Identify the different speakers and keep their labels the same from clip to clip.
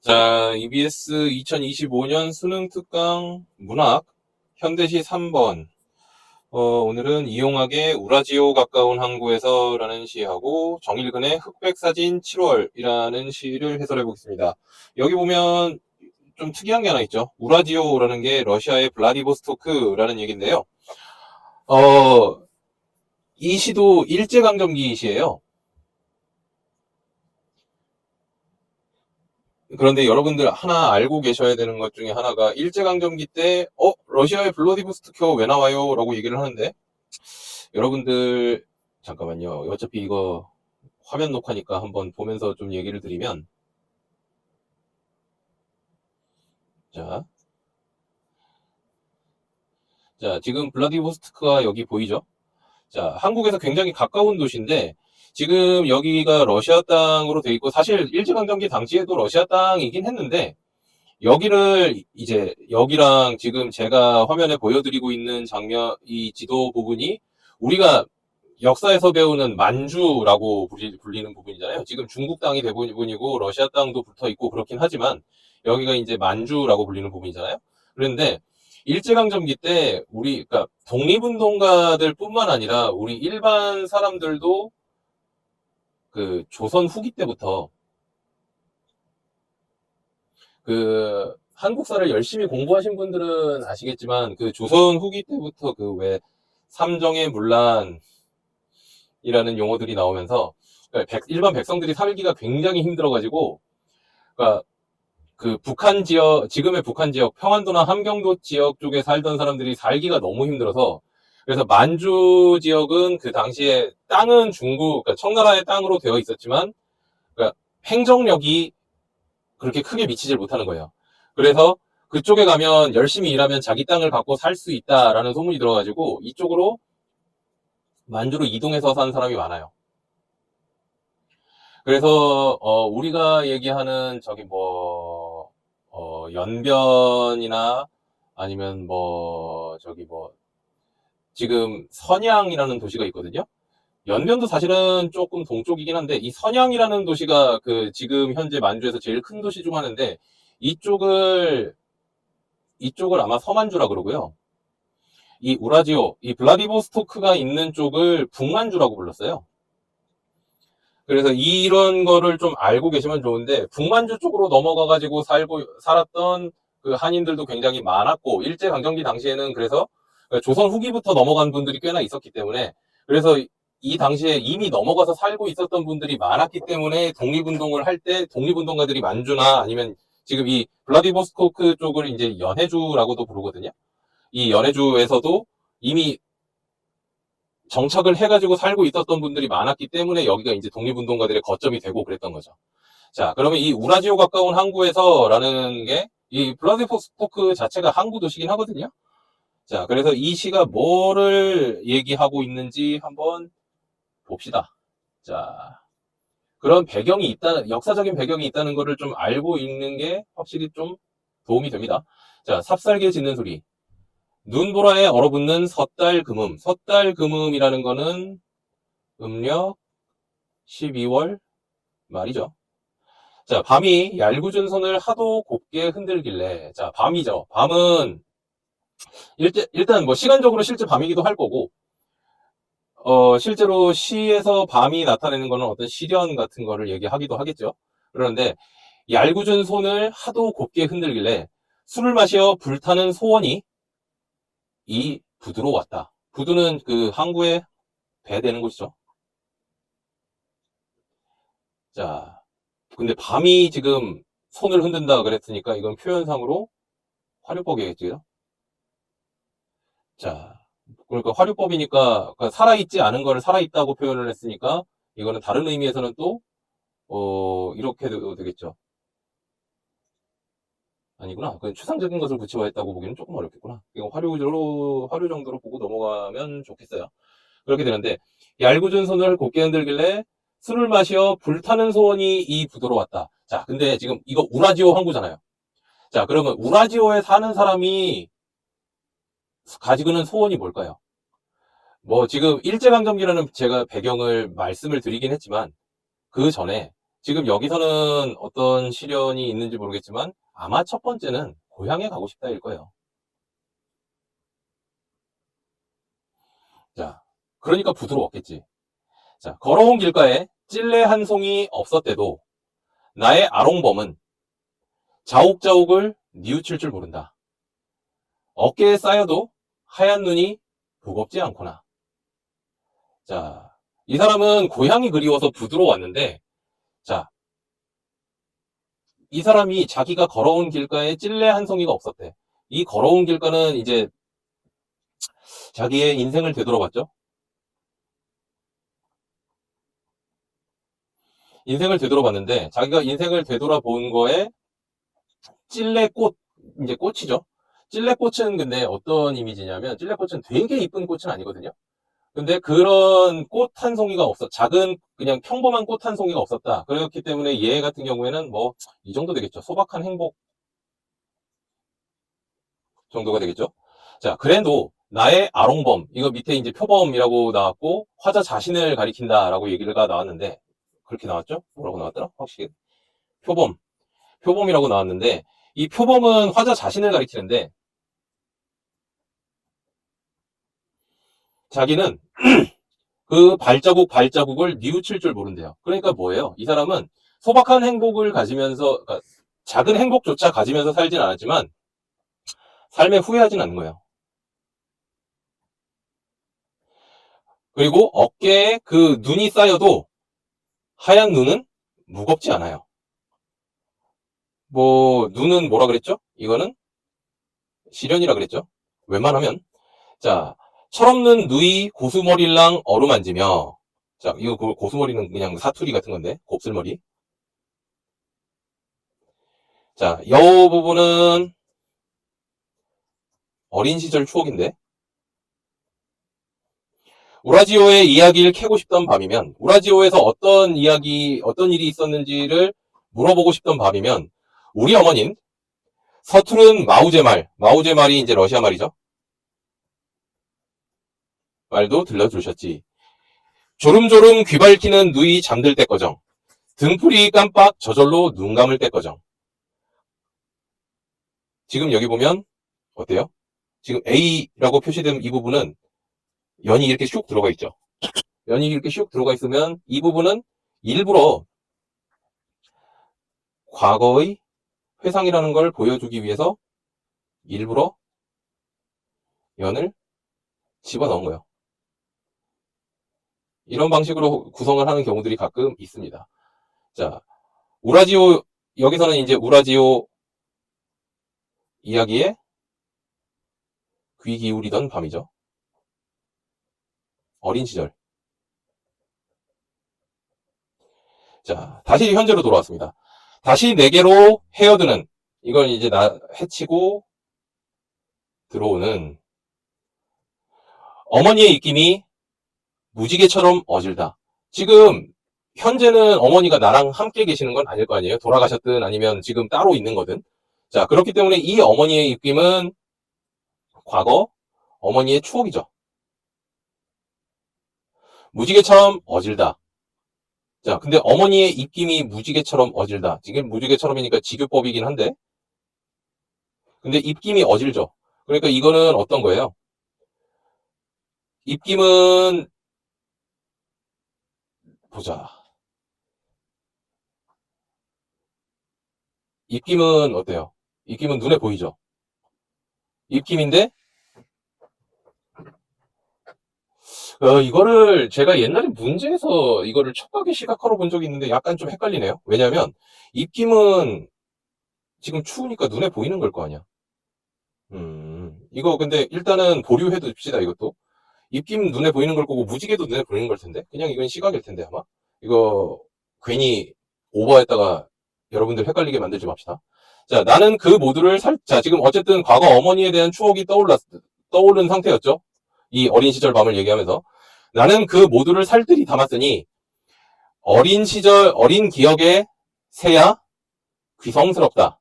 Speaker 1: 자, EBS 2025년 수능 특강 문학 현대시 3번. 오늘은 이용학의 우라지오 가까운 항구에서라는 시하고 정일근의 흑백사진 7월이라는 시를 해설해 보겠습니다. 여기 보면 좀 특이한 게 하나 있죠. 우라지오라는 게 러시아의 블라디보스토크라는 얘기인데요. 이 시도 일제강점기 시예요. 그런데 여러분들 하나 알고 계셔야 되는 것 중에 하나가 일제강점기 때 러시아의 블라디보스토크가 왜 나와요? 라고 얘기를 하는데 여러분들 잠깐만요. 어차피 이거 화면 녹화니까 한번 보면서 좀 얘기를 드리면 자, 자 지금 블라디보스토크가 여기 보이죠? 자, 한국에서 굉장히 가까운 도시인데 지금 여기가 러시아 땅으로 돼 있고 사실 일제강점기 당시에도 러시아 땅이긴 했는데 여기를 이제 여기랑 지금 제가 화면에 보여드리고 있는 장면, 이 지도 부분이 우리가 역사에서 배우는 만주라고 불리는 부분이잖아요. 지금 중국 땅이 대부분이고 러시아 땅도 붙어 있고 그렇긴 하지만 여기가 이제 만주라고 불리는 부분이잖아요. 그런데 일제강점기 때 우리 그러니까 독립운동가들뿐만 아니라 우리 일반 사람들도 그 조선 후기 때부터 그 한국사를 열심히 공부하신 분들은 아시겠지만 그 조선 후기 때부터 그 왜 삼정의 문란이라는 용어들이 나오면서 그러니까 일반 백성들이 살기가 굉장히 힘들어가지고 그러니까 그 북한 지역 지금의 북한 지역 평안도나 함경도 지역 쪽에 살던 사람들이 살기가 너무 힘들어서 그래서 만주 지역은 그 당시에 땅은 중국 그러니까 청나라의 땅으로 되어 있었지만 그러니까 행정력이 그렇게 크게 미치질 못하는 거예요. 그래서 그쪽에 가면 열심히 일하면 자기 땅을 갖고 살 수 있다라는 소문이 들어가지고 이쪽으로 만주로 이동해서 산 사람이 많아요. 그래서 우리가 얘기하는 저기 뭐 연변이나 아니면 뭐 저기 뭐 지금 선양이라는 도시가 있거든요. 연변도 사실은 조금 동쪽이긴 한데 이 선양이라는 도시가 그 지금 현재 만주에서 제일 큰 도시 중 하나인데 이쪽을 이쪽을 아마 서만주라 그러고요. 이 우라지오, 이 블라디보스토크가 있는 쪽을 북만주라고 불렀어요. 그래서 이런 거를 좀 알고 계시면 좋은데 북만주 쪽으로 넘어가가지고 살았던 그 한인들도 굉장히 많았고 일제강점기 당시에는 그래서 조선 후기부터 넘어간 분들이 꽤나 있었기 때문에 그래서 이 당시에 이미 넘어가서 살고 있었던 분들이 많았기 때문에 독립운동을 할 때 독립운동가들이 만주나 아니면 지금 이 블라디보스토크 쪽을 이제 연해주라고도 부르거든요. 이 연해주에서도 이미 정착을 해가지고 살고 있었던 분들이 많았기 때문에 여기가 이제 독립운동가들의 거점이 되고 그랬던 거죠. 자, 그러면 이 우라지오 가까운 항구에서라는 게 이 블라디보스토크 자체가 항구 도시긴 하거든요. 자, 그래서 이 시가 뭐를 얘기하고 있는지 한번 봅시다. 자, 그런 배경이 있다는, 역사적인 배경이 있다는 거를 좀 알고 있는 게 확실히 좀 도움이 됩니다. 자, 삽살개 짖는 소리. 눈보라에 얼어붙는 섣달 금음. 섣달 금음이라는 거는 음력 12월 말이죠. 자, 밤이 얄궂은 손을 하도 곱게 흔들길래. 자, 밤이죠. 밤은 일단 뭐 시간적으로 실제 밤이기도 할 거고, 실제로 시에서 밤이 나타내는 거는 어떤 시련 같은 거를 얘기하기도 하겠죠. 그런데 얄궂은 손을 하도 곱게 흔들길래 술을 마시어 불타는 소원이 이 부두로 왔다. 부두는 그 항구에 배 되는 곳이죠. 자, 근데 밤이 지금 손을 흔든다 그랬으니까 이건 표현상으로 화류법이겠죠. 자, 그러니까 화류법이니까 그러니까 살아있지 않은 거를 살아있다고 표현을 했으니까 이거는 다른 의미에서는 또 이렇게 되겠죠. 아니구나. 그 추상적인 것을 구체화했다고 보기는 조금 어렵겠구나. 이거 화류 정도로 보고 넘어가면 좋겠어요. 그렇게 되는데 얄궂은 손을 곱게 흔들길래 술을 마시어 불타는 소원이 이 부도로 왔다. 자, 근데 지금 이거 우라지오 항구잖아요. 자, 그러면 우라지오에 사는 사람이 가지고 있는 소원이 뭘까요? 뭐 지금 일제강점기라는 제가 배경을 말씀을 드리긴 했지만 그 전에 지금 여기서는 어떤 시련이 있는지 모르겠지만 아마 첫 번째는 고향에 가고 싶다일 거예요. 자, 그러니까 부드러웠겠지. 자, 걸어온 길가에 찔레 한 송이 없었대도 나의 아롱범은 자욱자욱을 뉘우칠 줄 모른다. 어깨에 쌓여도 하얀 눈이 무겁지 않구나. 자, 이 사람은 고향이 그리워서 부드러웠는데, 자, 이 사람이 자기가 걸어온 길가에 찔레 한 송이가 없었대. 이 걸어온 길가는 이제 자기의 인생을 되돌아봤죠. 인생을 되돌아봤는데 자기가 인생을 되돌아본 거에 찔레꽃, 이제 꽃이죠. 찔레꽃은 근데 어떤 이미지냐면 찔레꽃은 되게 이쁜 꽃은 아니거든요. 근데 그런 꽃 한 송이가 작은 그냥 평범한 꽃 한 송이가 없었다. 그렇기 때문에 얘 같은 경우에는 뭐 이 정도 되겠죠. 소박한 행복 정도가 되겠죠. 자, 그래도 나의 아롱범, 이거 밑에 이제 표범이라고 나왔고 화자 자신을 가리킨다라고 얘기가 나왔는데 그렇게 나왔죠? 뭐라고 나왔더라? 확실히 표범, 표범이라고 나왔는데 이 표범은 화자 자신을 가리키는데 자기는 그 발자국을 뉘우칠 줄 모른대요. 그러니까 뭐예요? 이 사람은 소박한 행복을 가지면서, 그러니까 작은 행복조차 가지면서 살진 않았지만 삶에 후회하진 않는 거예요. 그리고 어깨에 그 눈이 쌓여도 하얀 눈은 무겁지 않아요. 뭐 눈은 뭐라 그랬죠? 이거는 시련이라 그랬죠? 웬만하면 자, 철없는 누이 고수머리랑 어루만지며 자, 이거 고수머리는 그냥 사투리 같은 건데 곱슬머리. 자, 여 부분은 어린 시절 추억인데 우라지오의 이야기를 캐고 싶던 밤이면 우라지오에서 어떤 일이 있었는지를 물어보고 싶던 밤이면 우리 어머닌 서투른 마우제말이 이제 러시아 말이죠. 말도 들려주셨지. 조름조름 귀 밝히는 누이 잠들 때꺼정. 등풀이 깜빡 저절로 눈 감을 때꺼정. 지금 여기 보면 어때요? 지금 A라고 표시된 이 부분은 연이 이렇게 슉 들어가 있죠. 연이 이렇게 슉 들어가 있으면 이 부분은 일부러 과거의 회상이라는 걸 보여주기 위해서 일부러 연을 집어넣은 거예요. 이런 방식으로 구성을 하는 경우들이 가끔 있습니다. 자, 우라지오, 여기서는 이제 우라지오 이야기에 귀 기울이던 밤이죠. 어린 시절. 자, 다시 현재로 돌아왔습니다. 다시 내게로 헤어드는, 이건 이제 해치고 들어오는 어머니의 입김이 무지개처럼 어질다. 지금 현재는 어머니가 나랑 함께 계시는 건 아닐 거 아니에요. 돌아가셨든 아니면 지금 따로 있는 거든. 자, 그렇기 때문에 이 어머니의 입김은 과거 어머니의 추억이죠. 무지개처럼 어질다. 자, 근데 어머니의 입김이 무지개처럼 어질다. 지금 무지개처럼이니까 직유법이긴 한데, 근데 입김이 어질죠. 그러니까 이거는 어떤 거예요? 입김은 보자. 입김은 어때요? 입김은 눈에 보이죠? 입김인데 이거를 제가 옛날에 문제에서 이거를 촉각의 시각화로 본 적이 있는데 약간 좀 헷갈리네요. 왜냐면 입김은 지금 추우니까 눈에 보이는 걸 거 아니야. 이거 근데 일단은 보류해 둡시다, 이것도. 입김 눈에 보이는 걸 거고 무지개도 눈에 보이는 걸 텐데. 그냥 이건 시각일 텐데 아마. 이거 괜히 오버했다가 여러분들 헷갈리게 만들지 맙시다. 자, 나는 그 모두를 자, 지금 어쨌든 과거 어머니에 대한 추억이 떠오른 상태였죠. 이 어린 시절 밤을 얘기하면서. 나는 그 모두를 살뜰히 담았으니 어린 시절, 어린 기억에 새야 귀성스럽다.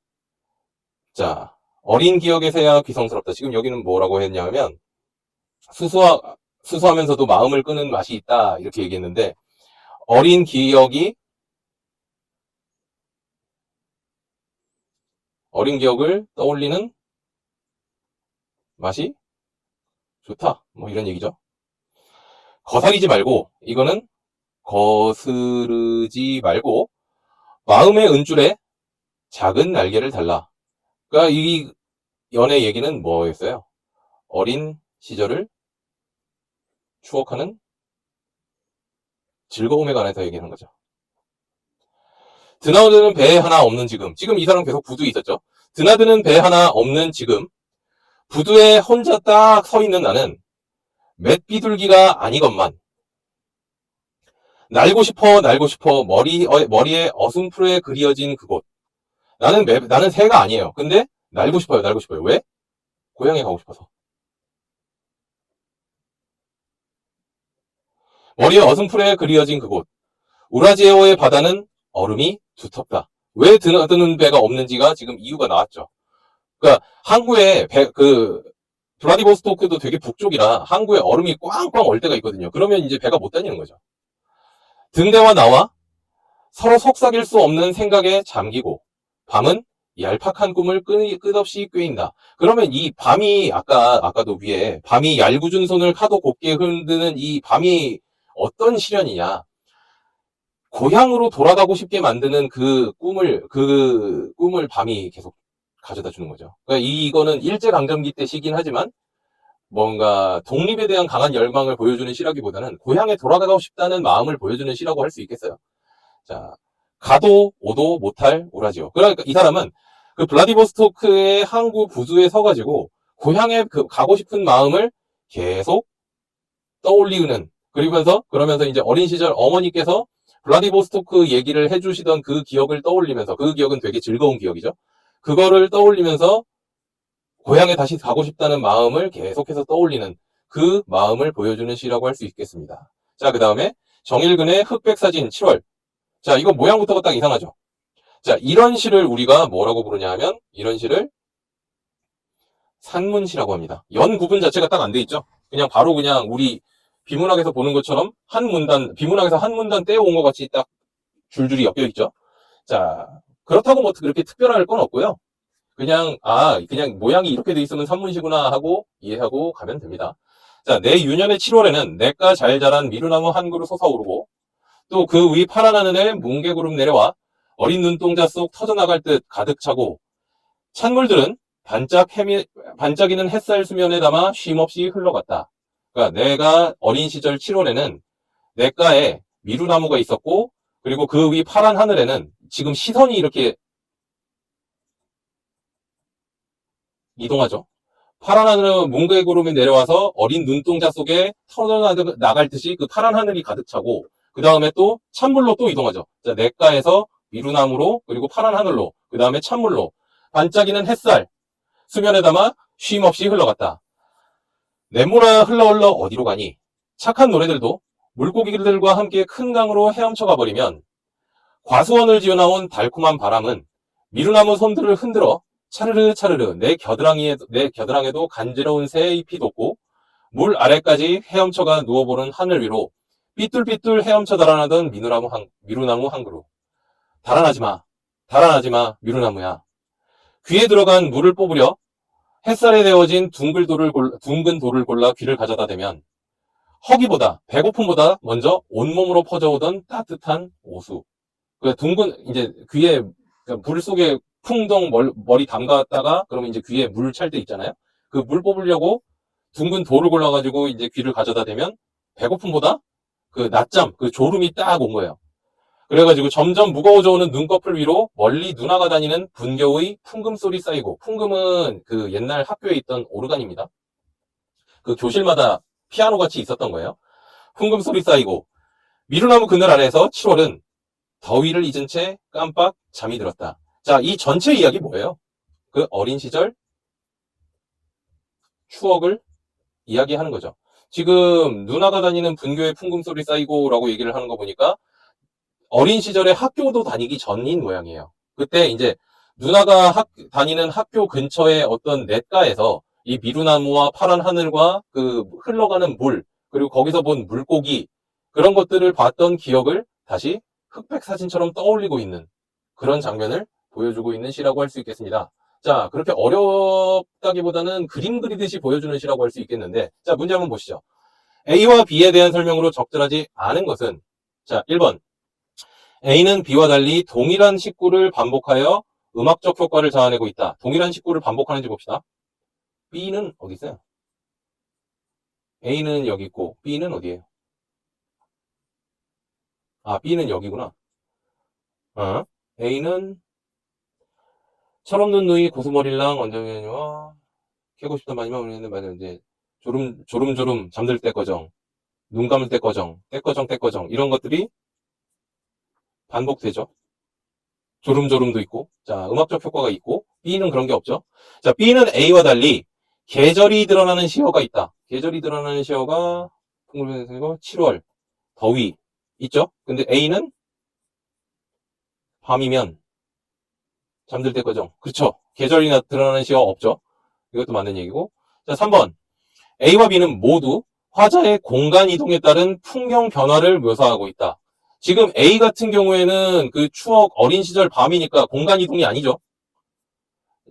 Speaker 1: 자, 어린 기억에 새야 귀성스럽다. 지금 여기는 뭐라고 했냐면 수수하면서도 마음을 끄는 맛이 있다. 이렇게 얘기했는데 어린 기억이 어린 기억을 떠올리는 맛이 좋다. 뭐 이런 얘기죠. 거스르지 말고, 이거는 거스르지 말고 마음의 은줄에 작은 날개를 달라. 그러니까 이 연애 얘기는 뭐였어요? 어린 시절을 추억하는 즐거움에 관해서 얘기하는 거죠. 드나드는 배 하나 없는 지금 이 사람 계속 부두에 있었죠. 드나드는 배 하나 없는 지금, 부두에 혼자 딱 서 있는 나는 맷비둘기가 아니건만 날고 싶어 머리에 어슴푸레 그리어진 그곳. 나는 새가 아니에요. 근데 날고 싶어요. 왜? 고향에 가고 싶어서. 머리에 어슴푸레 그리어진 그곳. 우라지에어의 바다는 얼음이 두텁다. 왜 드나드는 배가 없는지가 지금 이유가 나왔죠. 그러니까 항구에 블라디보스토크도 되게 북쪽이라 항구에 얼음이 꽝꽝 얼 때가 있거든요. 그러면 이제 배가 못 다니는 거죠. 등대와 나와 서로 속삭일 수 없는 생각에 잠기고 밤은 얄팍한 꿈을 끝없이 꿰인다. 그러면 이 밤이 아까도 위에 밤이 얄궂은 손을 파도 곱게 흔드는 이 밤이 어떤 시련이냐. 고향으로 돌아가고 싶게 만드는 그 꿈을 밤이 계속 가져다 주는 거죠. 그러니까 이거는 일제강점기 때 시긴 하지만 뭔가 독립에 대한 강한 열망을 보여주는 시라기보다는 고향에 돌아가고 싶다는 마음을 보여주는 시라고 할 수 있겠어요. 자, 가도 오도 못할 우라지오. 그러니까 이 사람은 그 블라디보스토크의 항구 부두에 서가지고 고향에 가고 싶은 마음을 계속 떠올리는, 그러면서 이제 어린 시절 어머니께서 블라디보스토크 얘기를 해주시던 그 기억을 떠올리면서, 그 기억은 되게 즐거운 기억이죠. 그거를 떠올리면서 고향에 다시 가고 싶다는 마음을 계속해서 떠올리는 그 마음을 보여주는 시라고 할 수 있겠습니다. 자, 그 다음에 정일근의 흑백사진 7월. 자, 이거 모양부터가 딱 이상하죠. 자, 이런 시를 우리가 뭐라고 부르냐 하면, 이런 시를 산문시라고 합니다. 연 구분 자체가 딱 안 돼 있죠. 그냥 우리 비문학에서 보는 것처럼 비문학에서 한 문단 떼어온 것 같이 딱 줄줄이 엮여 있죠. 자, 그렇다고 뭐 그렇게 특별할 건 없고요. 그냥 모양이 이렇게 돼 있으면 산문시구나 하고 이해하고 가면 됩니다. 자, 내 유년의 7월에는 내가 잘 자란 미루나무 한 그루 솟아오르고 또 그 위 파란 하늘에 뭉게구름 내려와 어린 눈동자 속 터져나갈 듯 가득 차고 찬물들은 반짝이는 햇살 수면에 담아 쉼없이 흘러갔다. 그러니까 내가 어린 시절 7월에는 내가에 미루나무가 있었고, 그리고 그 위 파란 하늘에는 지금 시선이 이렇게 이동하죠. 파란 하늘은 뭉게구름이 내려와서 어린 눈동자 속에 터져나갈 듯이 그 파란 하늘이 가득 차고, 그 다음에 또 찬물로 또 이동하죠. 자, 냇가에서 미루나무로, 그리고 파란 하늘로, 그 다음에 찬물로 반짝이는 햇살 수면에 담아 쉼없이 흘러갔다. 내모라 흘러 어디로 가니? 착한 노래들도 물고기들과 함께 큰 강으로 헤엄쳐 가버리면 과수원을 지어나온 달콤한 바람은 미루나무 손들을 흔들어 차르르 내 겨드랑이에도 간지러운 새잎이 돋고 물 아래까지 헤엄쳐가 누워보는 하늘 위로 삐뚤삐뚤 헤엄쳐 달아나던 미루나무 한 그루. 달아나지마 미루나무야. 귀에 들어간 물을 뽑으려 햇살에 데워진 둥근 돌을 골라 귀를 가져다 대면 배고픔보다 먼저 온몸으로 퍼져오던 따뜻한 오수. 이제 귀에, 불 속에 풍덩 머리 담갔다가, 그러면 이제 귀에 물 찰 때 있잖아요? 그 물 뽑으려고 둥근 돌을 골라가지고 이제 귀를 가져다 대면 배고픔보다 그 낮잠, 그 졸음이 딱 온 거예요. 그래가지고 점점 무거워져 오는 눈꺼풀 위로 멀리 누나가 다니는 분겨의 풍금 소리 쌓이고, 풍금은 그 옛날 학교에 있던 오르간입니다. 그 교실마다 피아노 같이 있었던 거예요. 풍금 소리 쌓이고, 미루나무 그늘 아래에서 7월은 더위를 잊은 채 깜빡 잠이 들었다. 자, 이 전체 이야기 뭐예요? 그 어린 시절 추억을 이야기하는 거죠. 지금 누나가 다니는 분교의 풍금 소리 쌓이고 라고 얘기를 하는 거 보니까 어린 시절에 학교도 다니기 전인 모양이에요. 그때 이제 누나가 다니는 학교 근처의 어떤 냇가에서 이 미루나무와 파란 하늘과 그 흘러가는 물, 그리고 거기서 본 물고기, 그런 것들을 봤던 기억을 다시 흑백 사진처럼 떠올리고 있는 그런 장면을 보여주고 있는 시라고 할 수 있겠습니다. 자, 그렇게 어렵다기보다는 그림 그리듯이 보여주는 시라고 할 수 있겠는데, 자, 문제 한번 보시죠. A와 B에 대한 설명으로 적절하지 않은 것은, 자, 1번. A는 B와 달리 동일한 식구를 반복하여 음악적 효과를 자아내고 있다. 동일한 식구를 반복하는지 봅시다. B는 어디 있어요? A는 여기 있고, B는 어디에요? 아, B는 여기구나. 어? A는 철없는 누이 고수머리랑 원장면이와 캐고 싶다 마지막 우리는 맞아 이제 조름조름 잠들 때 꺼정 눈 감을 때 꺼정 때 꺼정 이런 것들이 반복되죠. 조름조름도 있고 자 음악적 효과가 있고 B는 그런 게 없죠. 자 B는 A와 달리 계절이 드러나는 시어가 있다. 계절이 드러나는 시어가 7월 더위 있죠. 근데 A는 밤이면 잠들 때 꺼정 그렇죠. 계절이 드러나는 시어 없죠. 이것도 맞는 얘기고 자 3번 A와 B는 모두 화자의 공간 이동에 따른 풍경 변화를 묘사하고 있다. 지금 A 같은 경우에는 그 추억 어린 시절 밤이니까 공간 이동이 아니죠.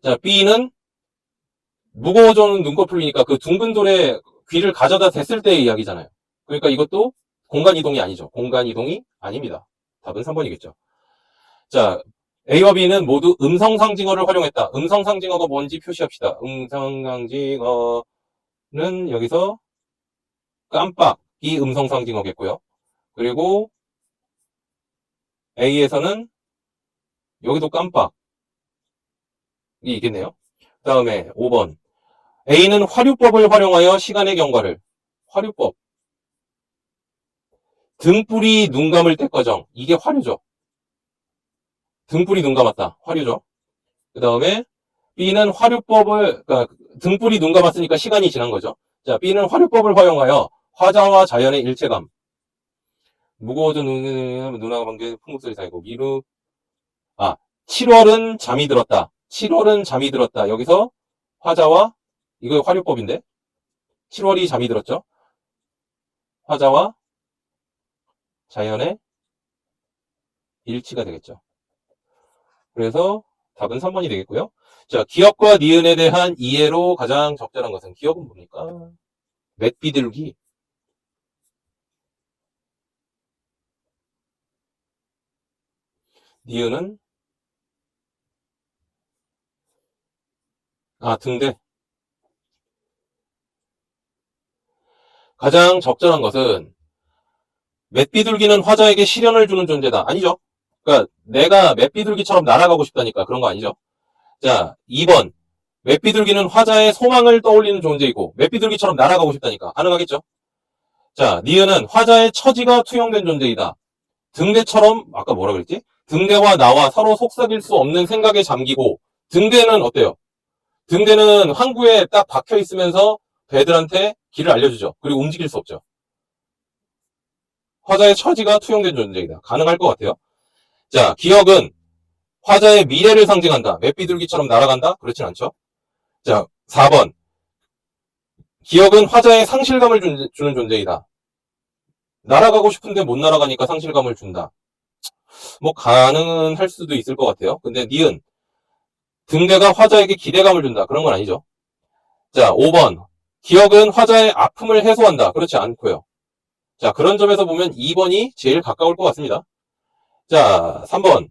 Speaker 1: 자, B는 무거워져는 눈꺼풀이니까 그 둥근 돌에 귀를 가져다 댔을 때의 이야기잖아요. 그러니까 이것도 공간 이동이 아니죠. 공간 이동이 아닙니다. 답은 3번이겠죠. 자, A와 B는 모두 음성 상징어를 활용했다. 음성 상징어가 뭔지 표시합시다. 음성 상징어는 여기서 깜빡이 음성 상징어겠고요. 그리고 A에서는 여기도 깜빡이 있겠네요. 그 다음에 5번. A는 화류법을 활용하여 시간의 경과를. 화류법. 등불이 눈 감을 때 꺼정. 이게 화류죠. 등불이 눈 감았다. 화류죠. 그 다음에 B는 화류법을, 그러니까 등불이 눈 감았으니까 시간이 지난 거죠. 자, B는 화류법을 활용하여 화자와 자연의 일체감. 무거워져 누나가 반겨 풍목소리 사이고 미루. 아, 7월은 잠이 들었다. 7월은 잠이 들었다. 여기서 화자와 이거 화류법인데 7월이 잠이 들었죠. 화자와 자연의 일치가 되겠죠. 그래서 답은 3번이 되겠고요. 자, 기억과 니은에 대한 이해로 가장 적절한 것은 기억은 뭡니까? 맷비들기. 니은은 등대. 가장 적절한 것은 맷비둘기는 화자에게 시련을 주는 존재다. 아니죠. 그러니까 내가 맷비둘기처럼 날아가고 싶다니까 그런 거 아니죠. 자, 2번. 맷비둘기는 화자의 소망을 떠올리는 존재이고 맷비둘기처럼 날아가고 싶다니까 가능하겠죠. 자, 니은은 화자의 처지가 투영된 존재이다. 등대처럼 아까 뭐라 그랬지? 등대와 나와 서로 속삭일 수 없는 생각에 잠기고 등대는 어때요? 등대는 항구에 딱 박혀 있으면서 배들한테 길을 알려주죠. 그리고 움직일 수 없죠. 화자의 처지가 투영된 존재이다. 가능할 것 같아요. 자, 기억은 화자의 미래를 상징한다. 맷비둘기처럼 날아간다? 그렇진 않죠. 자, 4번. 기억은 화자의 상실감을 주는 존재이다. 날아가고 싶은데 못 날아가니까 상실감을 준다. 뭐 가능은 할 수도 있을 것 같아요. 근데 니은 등대가 화자에게 기대감을 준다. 그런 건 아니죠. 자, 5번. 기억은 화자의 아픔을 해소한다. 그렇지 않고요. 자, 그런 점에서 보면 2번이 제일 가까울 것 같습니다. 자, 3번.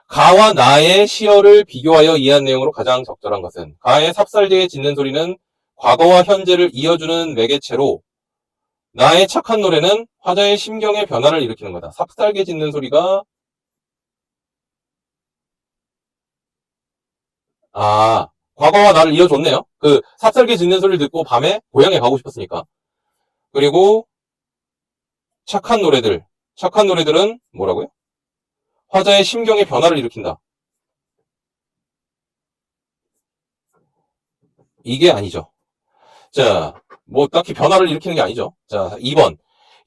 Speaker 1: 가와 나의 시어를 비교하여 이해한 내용으로 가장 적절한 것은 가의 삽살개에 짖는 소리는 과거와 현재를 이어주는 매개체로 나의 착한 노래는 화자의 심경의 변화를 일으키는 거다. 삽살개 짖는 소리가 과거와 나를 이어줬네요. 그 삽살개 짖는 소리를 듣고 밤에 고향에 가고 싶었으니까. 그리고 착한 노래들은 뭐라고요? 화자의 심경의 변화를 일으킨다. 이게 아니죠. 자, 뭐 딱히 변화를 일으키는 게 아니죠. 자, 2번.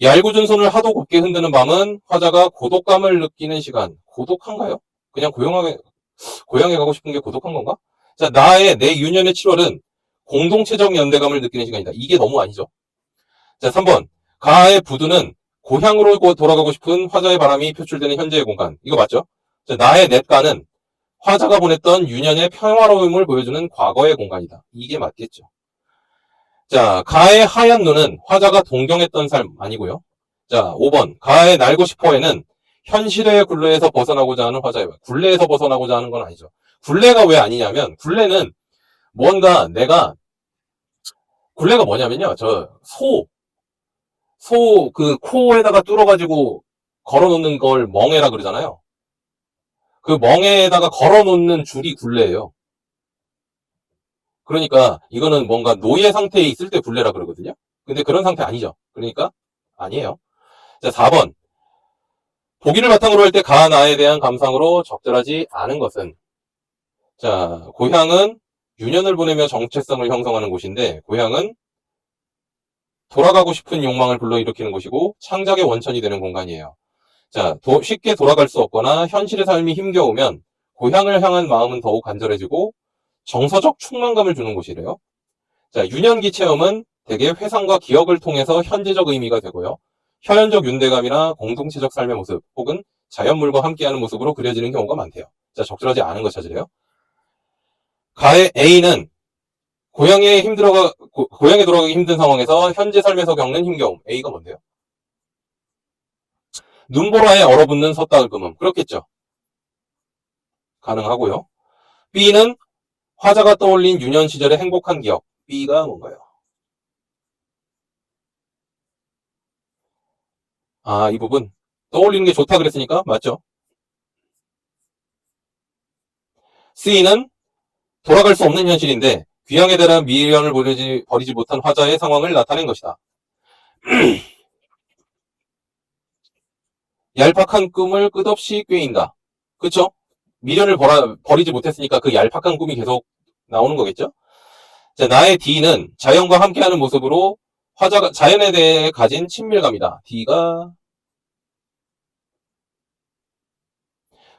Speaker 1: 얄궂은 손을 하도 곱게 흔드는 밤은 화자가 고독감을 느끼는 시간. 고독한가요? 그냥 고향에 가고 싶은 게 고독한 건가? 자, 내 유년의 7월은 공동체적 연대감을 느끼는 시간이다. 이게 너무 아니죠. 자, 3번. 가의 부두는 고향으로 돌아가고 싶은 화자의 바람이 표출되는 현재의 공간. 이거 맞죠? 자, 나의 냇가는 화자가 보냈던 유년의 평화로움을 보여주는 과거의 공간이다. 이게 맞겠죠. 자, 가의 하얀 눈은 화자가 동경했던 삶 아니고요. 자, 5번. 가의 날고 싶어에는 현실의 굴레에서 벗어나고자 하는 화자의 말. 굴레에서 벗어나고자 하는 건 아니죠. 굴레가 왜 아니냐면, 굴레는 뭔가 굴레가 뭐냐면요. 그 코에다가 뚫어가지고 걸어놓는 걸 멍에라 그러잖아요. 그 멍에다가 걸어놓는 줄이 굴레예요. 그러니까 이거는 뭔가 노예 상태에 있을 때 굴레라 그러거든요. 근데 그런 상태 아니죠. 그러니까 아니에요. 자, 4번. 보기를 바탕으로 할 때 가나에 대한 감상으로 적절하지 않은 것은, 자, 고향은 유년을 보내며 정체성을 형성하는 곳인데, 고향은 돌아가고 싶은 욕망을 불러일으키는 곳이고 창작의 원천이 되는 공간이에요. 자, 쉽게 돌아갈 수 없거나 현실의 삶이 힘겨우면 고향을 향한 마음은 더욱 간절해지고 정서적 충만감을 주는 곳이래요. 자, 유년기 체험은 대개 회상과 기억을 통해서 현재적 의미가 되고요. 현현적 윤대감이나 공동체적 삶의 모습 혹은 자연물과 함께하는 모습으로 그려지는 경우가 많대요. 자, 적절하지 않은 거 찾으래요. 가의 A는 고향에 돌아가기 힘든 상황에서 현재 삶에서 겪는 힘겨움. A가 뭔데요? 눈보라에 얼어붙는 섰다을금음. 그렇겠죠. 가능하고요. B는 화자가 떠올린 유년 시절의 행복한 기억. B가 뭔가요? 아, 이 부분. 떠올리는 게 좋다 그랬으니까 맞죠? C는 돌아갈 수 없는 현실인데 귀향에 대한 미련을 버리지 못한 화자의 상황을 나타낸 것이다. 얄팍한 꿈을 끝없이 꾀인다. 그쵸? 미련을 버리지 못했으니까 그 얄팍한 꿈이 계속 나오는 거겠죠? 자, 나의 D는 자연과 함께하는 모습으로 화자가 자연에 대해 가진 친밀감이다. D가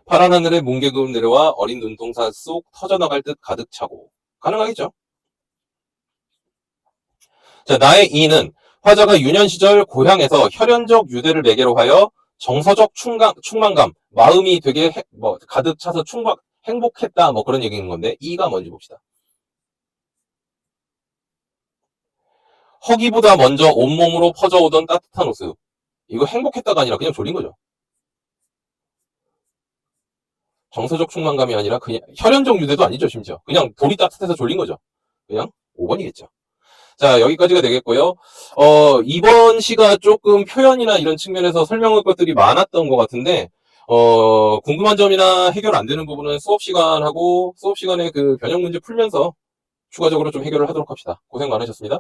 Speaker 1: 파란 하늘에 뭉게구름 내려와 어린 눈동자 속 터져나갈 듯 가득 차고. 가능하겠죠? 자, 나의 E는 화자가 유년 시절 고향에서 혈연적 유대를 매개로 하여 정서적 충만감, 마음이 되게 가득 차서 행복했다, 뭐 그런 얘기인 건데, E가 뭔지 봅시다. 허기보다 먼저 온몸으로 퍼져오던 따뜻한 호수. 이거 행복했다가 아니라 그냥 졸린 거죠. 정서적 충만감이 아니라 그냥 혈연적 유대도 아니죠, 심지어. 그냥 돌이 따뜻해서 졸린 거죠. 그냥 5번이겠죠. 자, 여기까지가 되겠고요. 이번 시가 조금 표현이나 이런 측면에서 설명할 것들이 많았던 것 같은데, 궁금한 점이나 해결 안 되는 부분은 수업 시간에 그 변형 문제 풀면서 추가적으로 좀 해결을 하도록 합시다. 고생 많으셨습니다.